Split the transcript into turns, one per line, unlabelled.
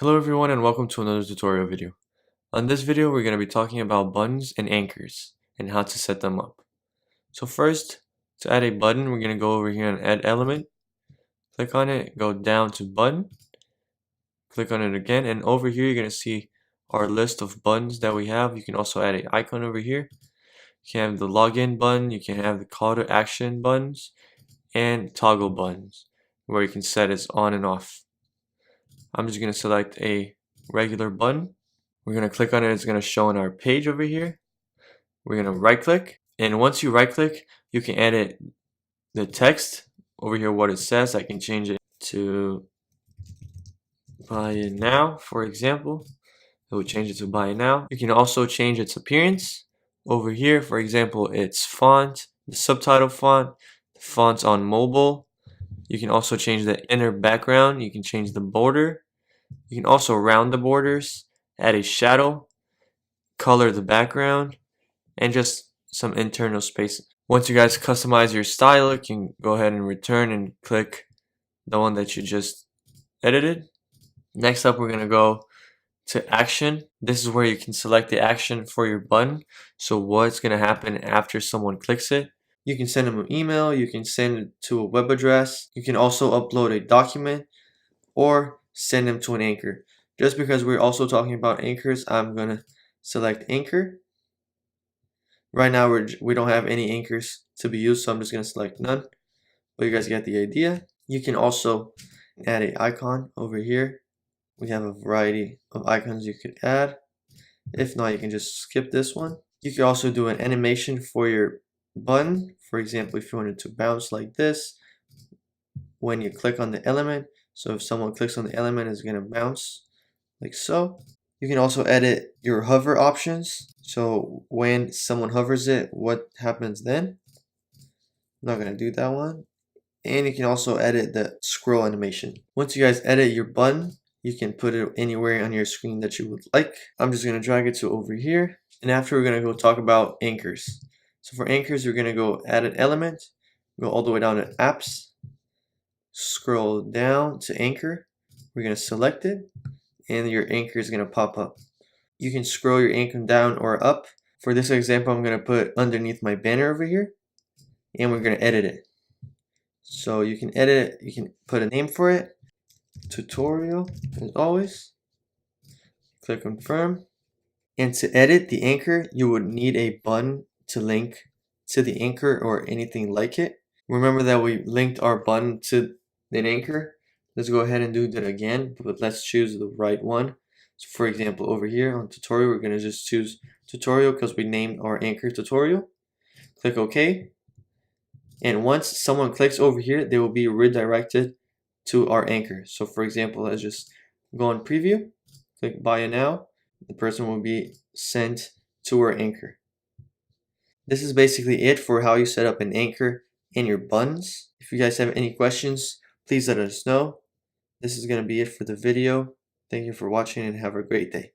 Hello everyone and welcome to another tutorial video. On this video we're going to be talking about buttons and anchors and how to set them up. So first, to add a button, we're going to go over here and add element, click on it, go down to button, click on it again, and over here you're going to see our list of buttons that we have. You can also add an icon over here. You can have the login button, you can have the call to action buttons, and toggle buttons where you can set it on and off. I'm just going to select a regular button. We're going to click on it. It's going to show on our page over here. We're going to right click, and once you right click you can edit the text over here, what it says. I can change it to buy it now, for example. It will change it to buy it now. You can also change its appearance over here. For example, its font, the subtitle font, the fonts on mobile. You can also change the inner background. You can change the border. You can also round the borders, add a shadow, color the background, and just some internal spacing. Once you guys customize your style, you can go ahead and return and click the one that you just edited. Next up, we're going to go to action. This is where you can select the action for your button. So what's going to happen after someone clicks it. You can send them an email, you can send it to a web address, you can also upload a document, or send them to an anchor. Just because we're also talking about anchors, I'm going to select anchor. Right now we don't have any anchors to be used, so I'm just going to select none. But you guys get the idea. You can also add an icon over here. We have a variety of icons you could add. If not, you can just skip this one. You can also do an animation for your button. For example, if you wanted to bounce like this when you click on the element. So if someone clicks on the element, it's going to bounce like so. You can also edit your hover options. So when someone hovers it, what happens then? I'm not going to do that one. And you can also edit the scroll animation. Once you guys edit your button, you can put it anywhere on your screen that you would like. I'm just going to drag it to over here. And after, we're going to go talk about anchors. So for anchors, we're going to go add an element, go all the way down to apps, scroll down to anchor. We're going to select it, and your anchor is going to pop up. You can scroll your anchor down or up. For this example, I'm going to put underneath my banner over here, and we're going to edit it. So you can edit it, you can put a name for it, tutorial as always, click confirm. And to edit the anchor, you would need a button to link to the anchor or anything like it. Remember that we linked our button to the anchor. Let's go ahead and do that again, but let's choose the right one. So for example, over here on tutorial, we're going to just choose tutorial because we named our anchor tutorial. Click OK. And once someone clicks over here, they will be redirected to our anchor. So for example, let's just go on preview, click buy now. The person will be sent to our anchor. This is basically it for how you set up an anchor in your buttons. If you guys have any questions, please let us know. This is going to be it for the video. Thank you for watching and have a great day.